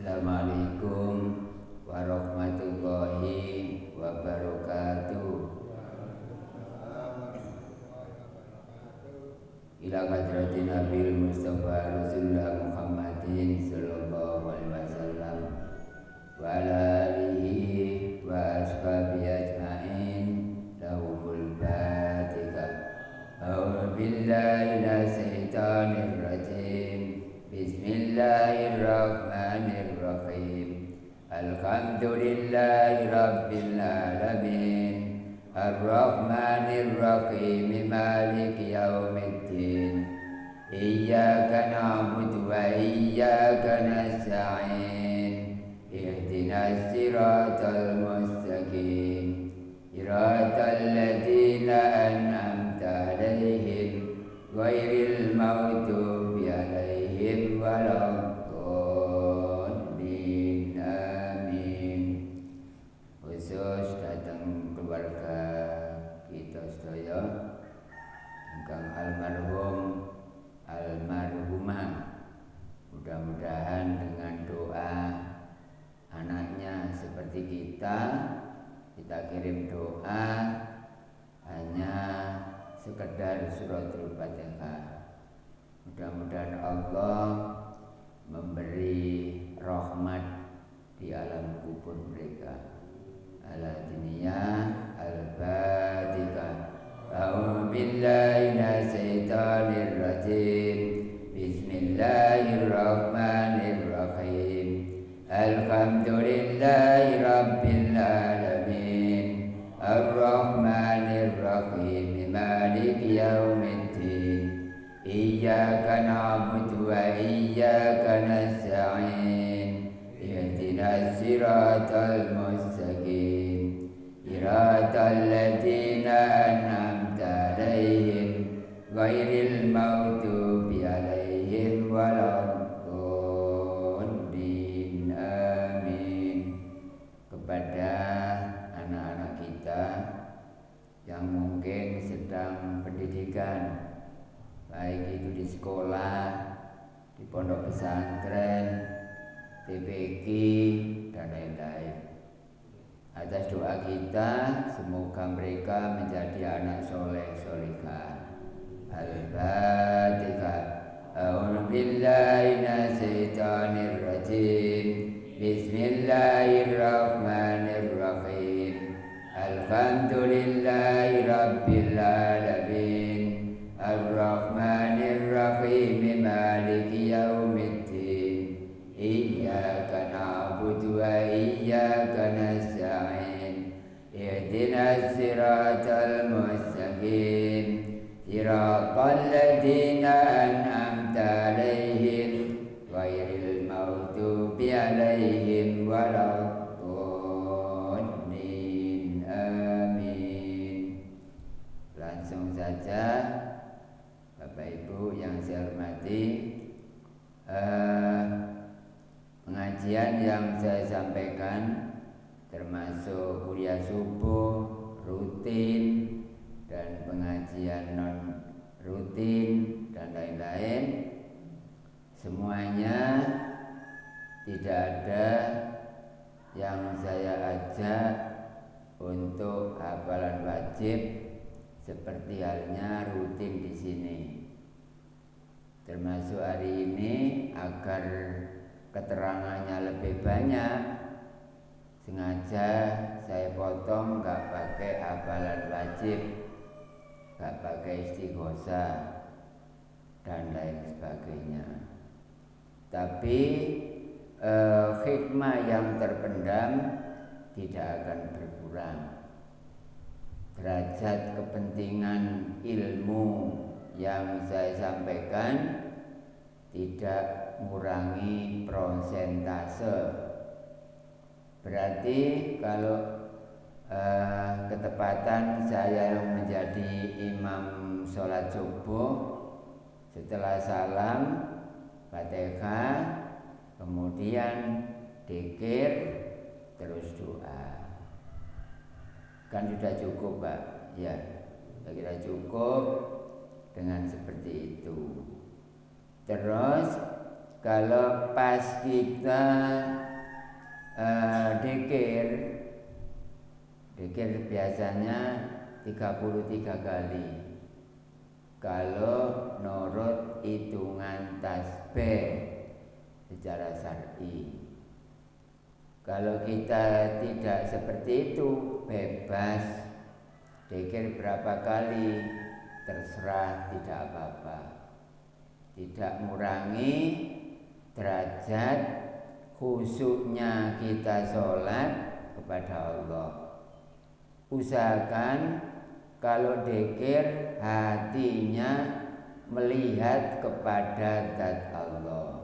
Assalamualaikum warahmatullahi wabarakatuh. Ila hadratin Nabil Mustafa Rasulullah Muhammadin sallallahu alaihi wasallam wa ala alihi wa ashabihi ajma'in lahumul fatihah. A'udzu billahi minasy syaithanir rajim. Bismillahirrahmanirrahim. Alhamdulillahi rabbil alamin. Ar-Rahmanir-Rahim. Maliki yaumiddin. Iyyaka na'budu wa iyyaka nasta'in. Ihdinas siratal mustaqim. Siratal ladzina an'amta 'alaihim ghairil maghdubi 'alaihim waladdallin. Amin. Khusus datang keluarga kita sedaya ingkang almarhum almarhumah, mudah-mudahan dengan doa anaknya seperti kita kirim doa hanya sekedar suratul Fatihah. Mudah-mudahan Allah memberi rahmat di alam kubur mereka. Al-Adniyah Al-Fatihah. A'udzu billahi minasy syaithanir rajim. Bismillahirrahmanirrahim. Alhamdulillahi rabbil alamin. Ar-Rahmanir-Rahim. Maliki yaumiddin. Iyyaka na'budu wa iyyaka nasta'in. Ihdinas siratal mustaqim. Siratal ladzina an'amta 'alaihim ghairil maghdubi 'alaihim waladdallin. Amin. Kepada anak-anak kita yang mungkin sedang pendidikan, baik itu di sekolah, di pondok pesantren, TPQ dan lain-lain. Atas doa kita, semoga mereka menjadi anak soleh solehah. Al-Fatihah. A'udzu billahi minasy syaithanir rajim. Bismillahirrahmanirrahim. Alhamdulillahi rabbil alamin. Ar-Rahmanir-Rahim. Maliki yaumiddin. Iyyaka na'budu wa iyyaka nasta'in. Ihdinas siratal mustaqim. Siratal ladzina an'amta 'alaihim ghairil maghdubi 'alaihim waladdallin. Amin. Langsung saja Bapak Ibu yang saya hormati, pengajian yang saya sampaikan termasuk kuliah subuh rutin dan pengajian non rutin dan lain-lain, semuanya tidak ada yang saya ajak untuk hafalan wajib seperti halnya rutin di sini. Termasuk hari ini agar keterangannya lebih banyak, sengaja saya potong gak pakai hafalan wajib, gak pakai istighosah dan lain sebagainya. Tapi hikmah yang terpendam tidak akan berkurang. Derajat kepentingan ilmu yang saya sampaikan tidak mengurangi prosentase. Berarti kalau ketepatan saya menjadi imam sholat subuh, setelah salam Fatihah, kemudian dzikir, terus doa, kan sudah cukup Pak? Ya, saya kira cukup dengan seperti itu. Terus Kalau pas kita dikir biasanya 33 kali. Kalau menurut hitungan tasbih secara syar'i. Kalau kita tidak seperti itu, bebas dikir berapa kali terserah, tidak apa-apa. Tidak mengurangi derajat khusyuknya kita sholat kepada Allah. Usahakan kalau dikir hatinya melihat kepada zat Allah.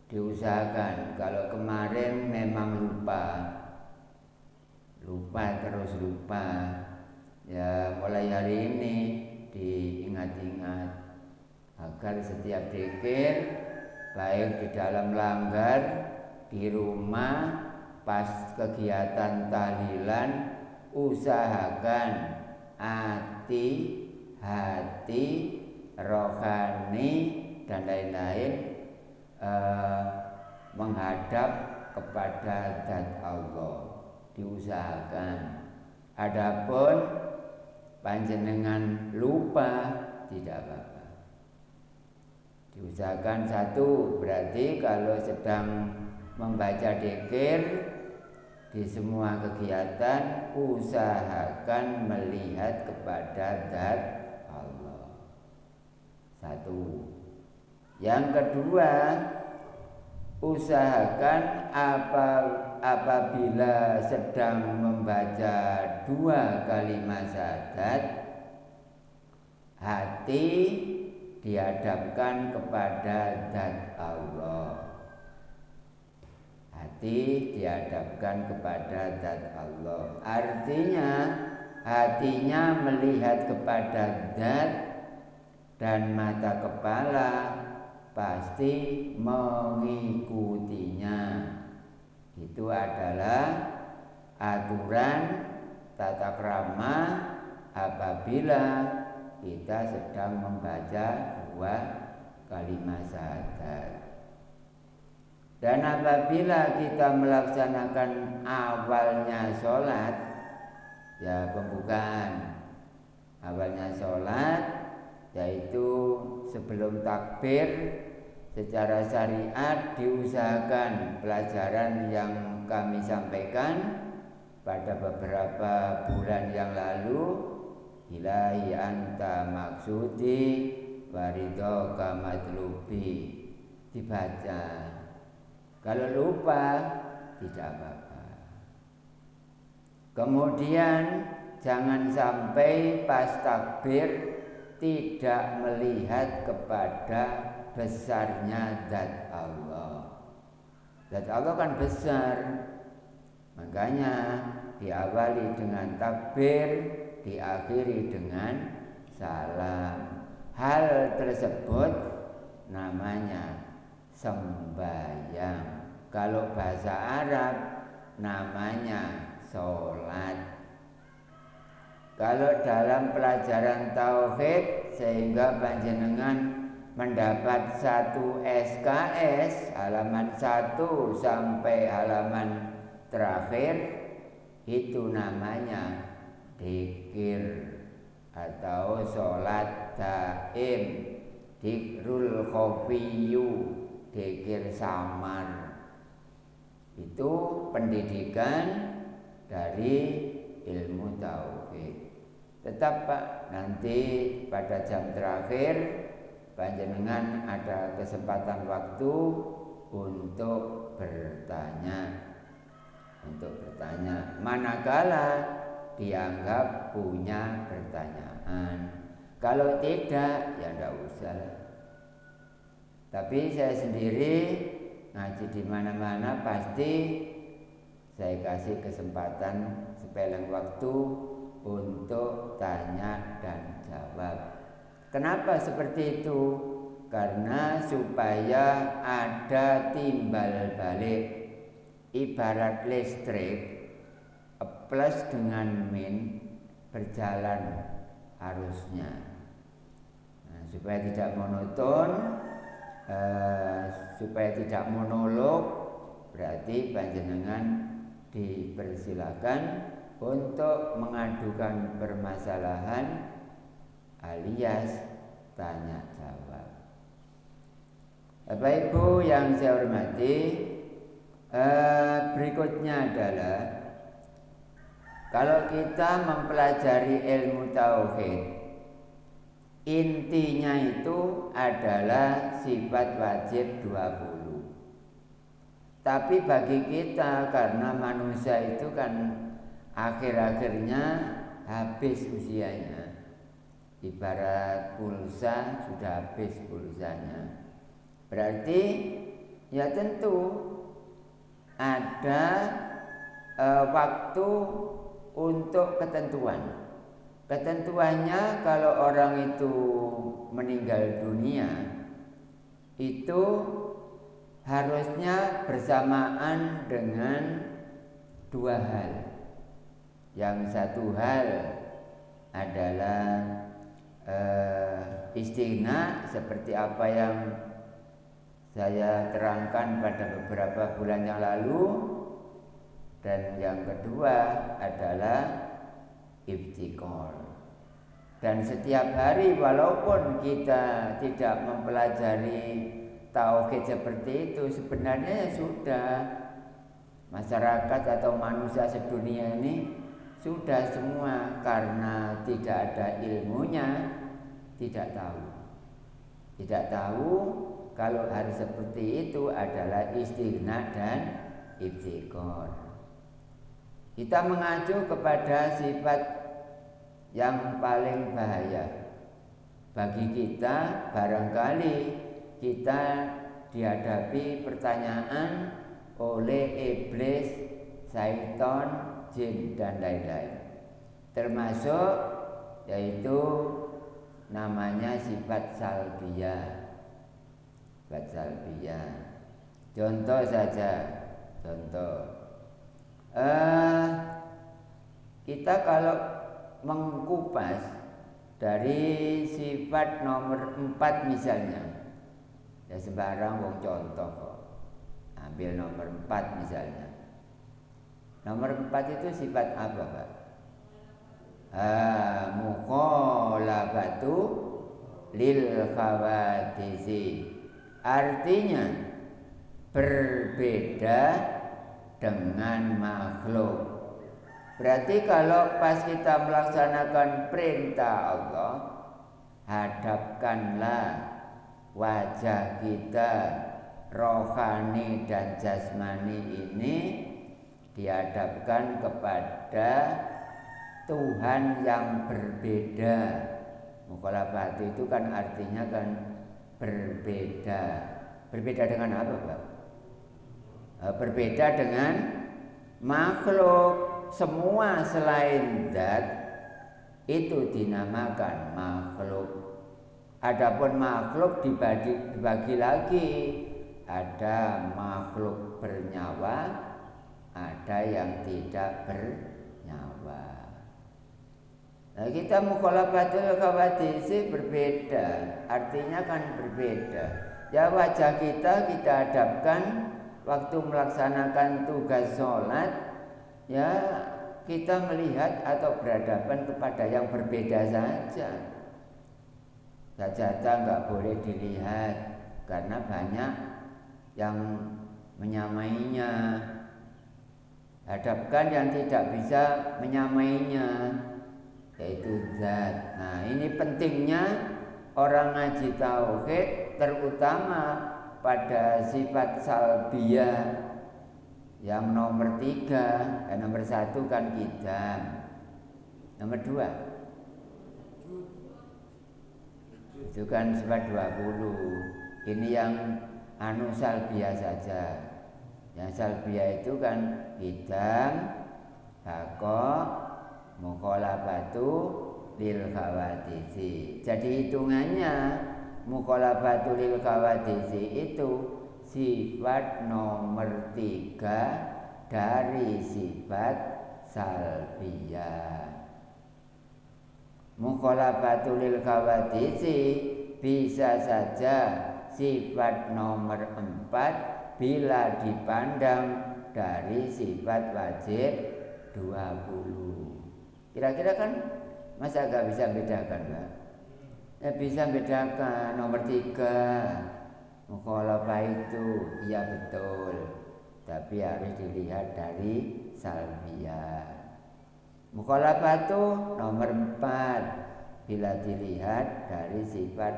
Diusahakan. Kalau kemarin memang lupa terus lupa, ya mulai hari ini diingat-ingat agar setiap zikir, baik di dalam langgar, di rumah, pas kegiatan tahlilan, usahakan hati, rohani dan lain-lain menghadap kepada zat Allah. Diusahakan. Adapun panjenengan lupa, tidak apa-apa. Diusahakan satu, berarti kalau sedang membaca dzikir di semua kegiatan, usahakan melihat kepada zat Allah. Satu. Yang kedua, usahakan apabila sedang membaca 2 kalimat syahadat, hati dihadapkan kepada zat Allah. Hati dihadapkan kepada zat Allah. Artinya hatinya melihat kepada zat dan mata kepala pasti mengikutinya. Itu adalah aturan tata krama apabila kita sedang membaca 2 kalimat syahadat. Dan apabila kita melaksanakan awalnya sholat, ya pembukaan awalnya sholat, yaitu sebelum takbir, secara syariat diusahakan pelajaran yang kami sampaikan pada beberapa bulan yang lalu, ilahi anta maksudi waridhoka matlubi, dibaca. Kalau lupa tidak apa-apa. Kemudian jangan sampai pas takbir tidak melihat kepada besarnya zat Allah. Zat Allah kan besar, makanya diawali dengan takbir, diakhiri dengan salam. Hal tersebut namanya sembahyang. Kalau bahasa Arab namanya sholat. Kalau dalam pelajaran tauhid, sehingga panjenengan mendapat 1 SKS halaman 1 sampai halaman terakhir, itu namanya dzikir atau sholat daim, dzikrul khafiyyu, dzikir samar. Itu pendidikan dari ilmu tauhid. Tetap Pak, nanti pada jam terakhir panjenengan ada kesempatan waktu untuk bertanya. Manakala dianggap punya pertanyaan. Kalau tidak, ya tidak usah. Tapi saya sendiri ngaji di mana-mana pasti saya kasih kesempatan sepeleng waktu untuk tanya dan jawab. Kenapa seperti itu? Karena supaya ada timbal balik. Ibarat listrik, plus dengan min berjalan arusnya. Nah, supaya tidak monoton, supaya tidak monolog, berarti panjenengan dipersilakan untuk mengadukan permasalahan alias tanya jawab. Bapak Ibu yang saya hormati, berikutnya adalah kalau kita mempelajari ilmu tauhid, intinya itu adalah sifat wajib 20. Tapi bagi kita, karena manusia itu kan akhir-akhirnya habis usianya, ibarat pulsa sudah habis pulsanya, berarti ya tentu ada waktu untuk ketentuan. Ketentuannya kalau orang itu meninggal dunia itu harusnya bersamaan dengan dua hal. Yang satu hal adalah istighna, seperti apa yang saya terangkan pada beberapa bulan yang lalu. Dan yang kedua adalah iftikar. Dan setiap hari walaupun kita tidak mempelajari tauhid seperti itu, sebenarnya sudah masyarakat atau manusia sedunia ini sudah semua, karena tidak ada ilmunya, tidak tahu kalau hari seperti itu adalah istighna dan iftikar. Kita mengacu kepada sifat yang paling bahaya bagi kita. Barangkali kita dihadapi pertanyaan oleh iblis, syaitan, jin, dan lain-lain, termasuk yaitu namanya sifat salbiyah. Sifat salbiyah. Contoh saja, kita kalau mengkupas dari sifat nomor 4 misalnya, ya sembarang wong contoh kok, ambil nomor 4 misalnya. Nomor 4 itu sifat apa, Pak? Mukhalafatu lil khawadisi, artinya berbeda dengan makhluk. Berarti kalau pas kita melaksanakan perintah Allah, hadapkanlah wajah kita rohani dan jasmani ini dihadapkan kepada Tuhan yang berbeda. Mukhalafat itu kan artinya kan berbeda. Berbeda dengan apa, Pak? Berbeda dengan makhluk. Semua selain zat itu dinamakan makhluk. Adapun makhluk dibagi lagi, ada makhluk bernyawa, ada yang tidak bernyawa. Nah, kita mukhalafatul khawadisi berbeda, artinya kan berbeda. Ya wajah kita hadapkan waktu melaksanakan tugas sholat, ya kita melihat atau berhadapan kepada yang berbeda saja. Sajadah nggak boleh dilihat karena banyak yang menyamainya. Hadapkan yang tidak bisa menyamainya, yaitu zat. Nah, ini pentingnya orang ngaji tauhid, terutama pada sifat salbiyah. Yang nomor 3, nomor 1 kan qidam. Nomor 2 itu kan sifat 20. Ini yang salbiyah saja. Yang salbiyah itu kan qidam, baqa, mukhalafatu lil khawadisi. Jadi hitungannya mukhalafatu lil khawadisi itu sifat nomor 3 dari sifat salbiyah. Mukhalafatul lil khawadisi bisa saja sifat nomor 4 bila dipandang dari sifat wajib 20. Kira-kira kan masa gak bisa bedakan, Mbak? Ya bisa bedakan. Nomor 3 mukhalafah itu iya betul, tapi harus dilihat dari salbiyah. Mukhalafah itu nomor 4 bila dilihat dari sifat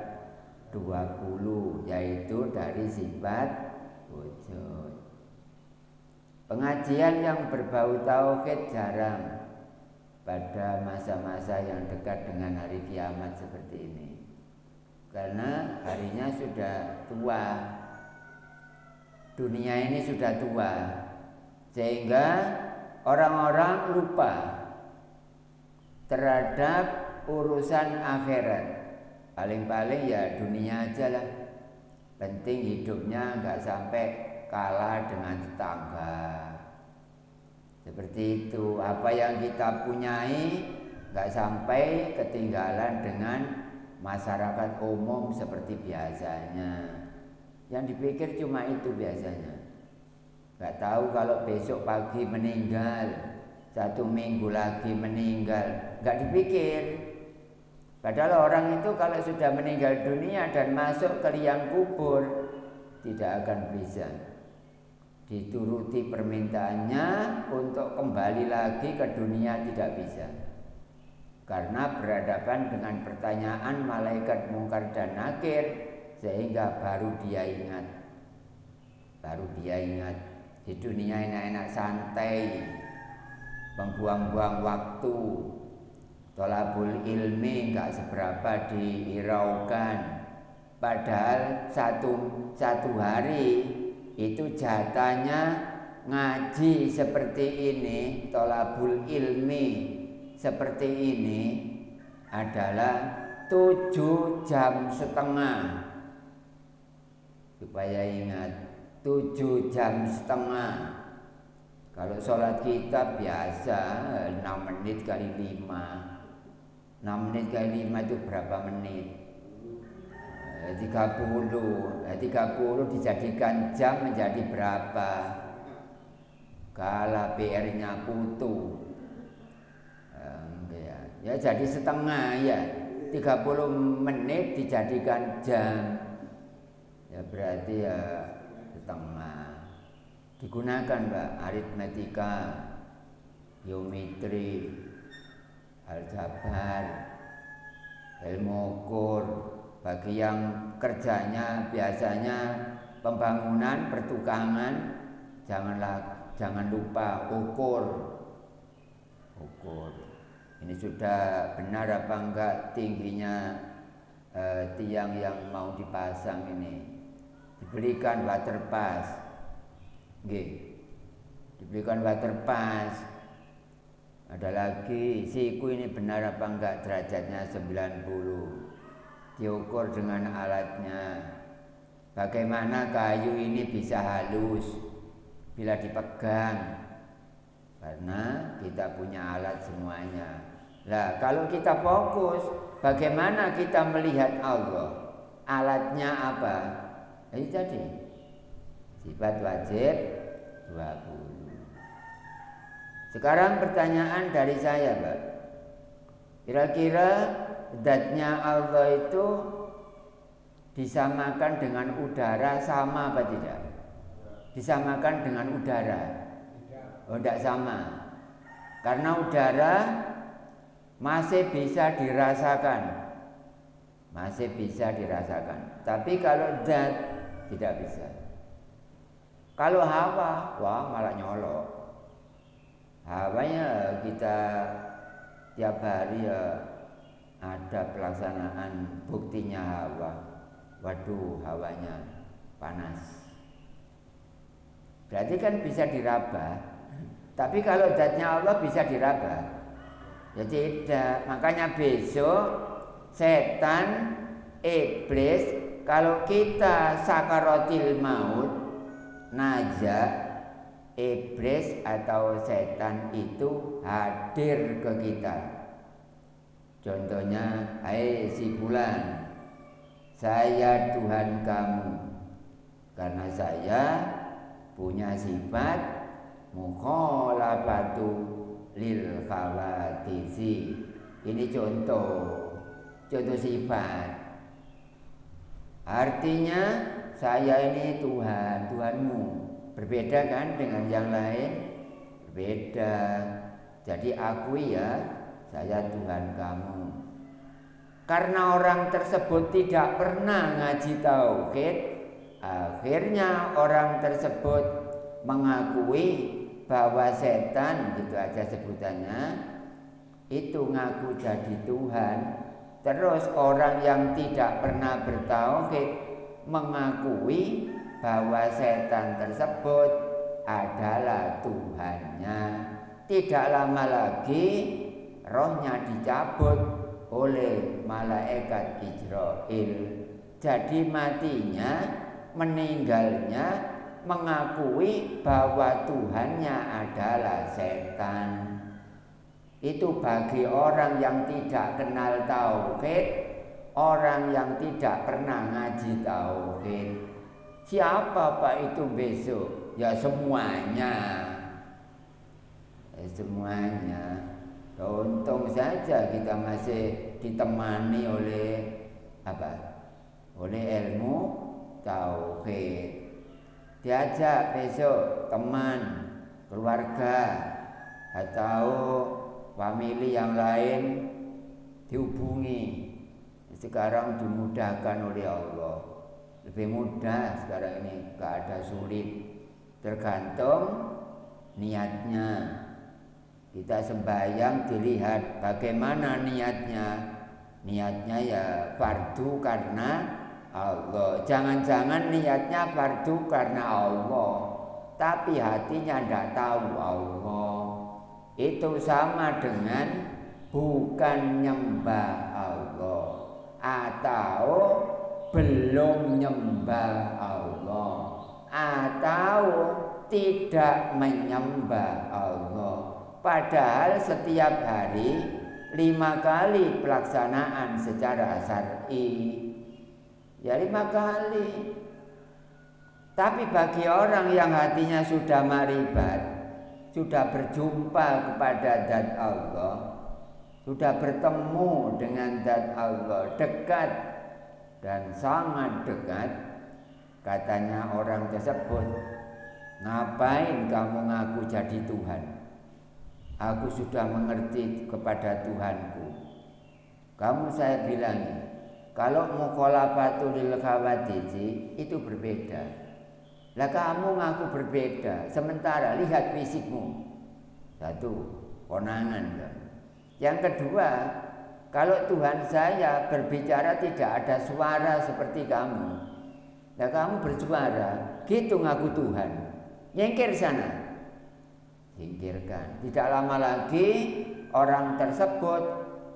20, yaitu dari sifat wujud. Pengajian yang berbau tauhid jarang pada masa-masa yang dekat dengan hari kiamat seperti ini, karena harinya sudah tua, dunia ini sudah tua, sehingga orang-orang lupa terhadap urusan akhirat. Paling-paling ya dunia aja lah, penting hidupnya nggak sampai kalah dengan tetangga. Seperti itu, apa yang kita punyai nggak sampai ketinggalan dengan masyarakat umum seperti biasanya. Yang dipikir cuma itu biasanya. Nggak tahu kalau besok pagi meninggal, 1 minggu lagi meninggal, nggak dipikir. Padahal orang itu kalau sudah meninggal dunia dan masuk ke liang kubur, tidak akan bisa dituruti permintaannya untuk kembali lagi ke dunia, tidak bisa, karena berhadapan dengan pertanyaan malaikat mungkar dan nakir, sehingga baru dia ingat. Di dunia enak-enak santai, membuang-buang waktu, tolabul ilmi nggak seberapa dihiraukan, padahal satu hari itu jatahnya ngaji seperti ini, tolabul ilmi seperti ini adalah 7,5 jam. Supaya ingat, 7,5 jam. Kalau sholat kita biasa 6 menit kali 5. 6 menit kali 5 itu berapa menit? 30 dijadikan jam menjadi berapa? Kalau PR-nya putu, ya jadi setengah ya. 30 menit dijadikan jam, ya berarti ya setengah. Digunakan, Mbak, aritmetika, geometri, aljabar, ilmu ukur. Bagi yang kerjanya biasanya pembangunan, pertukangan, jangan lupa ukur. Ini sudah benar apa enggak tingginya tiang yang mau dipasang ini. Diberikan waterpass. Diberikan waterpass. Ada lagi, siku ini benar apa enggak derajatnya 90. Diukur dengan alatnya. Bagaimana kayu ini bisa halus bila dipegang, karena kita punya alat semuanya. Nah, kalau kita fokus, bagaimana kita melihat Allah? Alatnya apa? Itu tadi sifat wajib 20. Sekarang pertanyaan dari saya, Mbak. Kira-kira zatnya Allah itu disamakan dengan udara sama apa tidak? Disamakan dengan udara? Oh, tidak sama. Karena udara masih bisa dirasakan. Tapi kalau zat tidak bisa. Kalau hawa, wah malah nyolok. Hawanya kita tiap hari ya ada pelaksanaan buktinya hawa. Waduh, hawanya panas. Berarti kan bisa diraba. Tapi kalau zatnya Allah bisa diraba, ya tidak. Makanya besok setan, iblis, kalau kita sakaratil maut, najak, iblis atau setan itu hadir ke kita. Contohnya, hai si fulan, saya Tuhan kamu, karena saya punya sifat mukhalafatu lil khawadisi. Ini contoh sifat. Artinya saya ini Tuhan, Tuhanmu. Berbeda kan dengan yang lain? Berbeda. Jadi akui ya, saya Tuhan kamu. Karena orang tersebut tidak pernah ngaji tauhid, akhirnya orang tersebut mengakui bahwa setan, gitu aja sebutannya, itu ngaku jadi Tuhan. Terus orang yang tidak pernah bertauhid mengakui bahwa setan tersebut adalah Tuhannya. Tidak lama lagi rohnya dicabut oleh malaikat Israel. Jadi matinya, meninggalnya mengakui bahwa Tuhannya adalah setan. Itu bagi orang yang tidak kenal tauhid, orang yang tidak pernah ngaji tauhid. Siapa Pak itu besok? Ya semuanya. Semuanya. Untung saja kita masih ditemani oleh apa? Oleh ilmu tauhid. Diajak besok teman, keluarga, atau famili yang lain dihubungi. Sekarang dimudahkan oleh Allah. Lebih mudah sekarang ini, gak ada sulit. Tergantung niatnya. Kita sembahyang dilihat bagaimana niatnya. Niatnya ya fardu karena Allah. Jangan-jangan niatnya fardu karena Allah, tapi hatinya tidak tahu Allah. Itu sama dengan bukan nyembah Allah atau belum nyembah Allah atau tidak menyembah Allah. Padahal setiap hari 5 kali pelaksanaan secara syar'i. Ya 5 kali. Tapi bagi orang yang hatinya sudah marifat, sudah berjumpa kepada zat Allah, sudah bertemu dengan zat Allah, dekat dan sangat dekat, katanya orang tersebut, ngapain kamu ngaku jadi Tuhan? Aku sudah mengerti kepada Tuhanku. Kamu saya bilang, kalau mukhalafatul lil khawadisi itu berbeda. Lah kamu ngaku berbeda, sementara lihat fisikmu. Satu, konangan kan. Yang kedua, kalau Tuhan saya berbicara tidak ada suara seperti kamu. Lah kamu bersuara, gitu ngaku Tuhan. Nyengkir sana. Singkirkan. Tidak lama lagi orang tersebut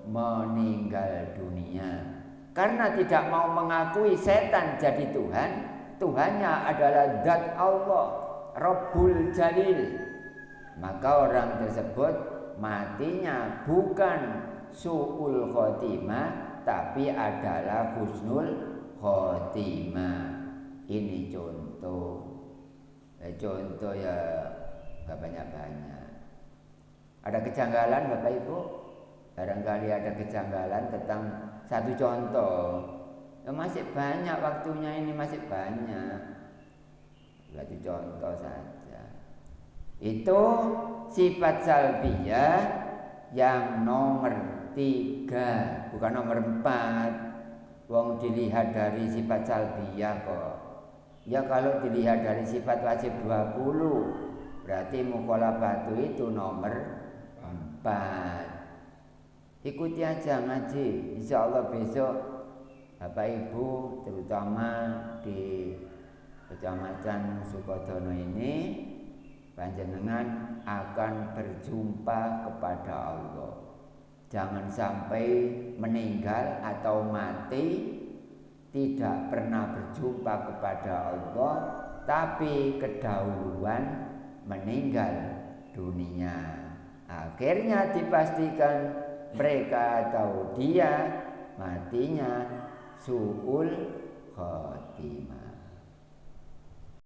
meninggal dunia. Karena tidak mau mengakui setan jadi Tuhan, Tuhannya adalah zat Allah, Rabbul Jalil. Maka orang tersebut matinya bukan su'ul khotimah, tapi adalah husnul khotimah. Ini contoh. Contoh ya gak banyak-banyak. Ada kejanggalan Bapak Ibu? Barangkali ada kejanggalan tentang satu contoh. Ya masih banyak waktunya ini, masih banyak. Satu contoh saja. Itu sifat salbiyah yang nomor 3, bukan nomor 4. Wong dilihat dari sifat salbiyah kok. Ya kalau dilihat dari sifat wajib 20, berarti mukhalafatu itu nomor 4. Ikuti aja ngaji. Insya Allah besok Bapak Ibu terutama di Kecamatan Sukodono ini, panjenengan akan berjumpa kepada Allah. Jangan sampai meninggal atau mati tidak pernah berjumpa kepada Allah, tapi kedahuluan meninggal dunia. Akhirnya dipastikan mereka atau dia matinya su'ul khotimah.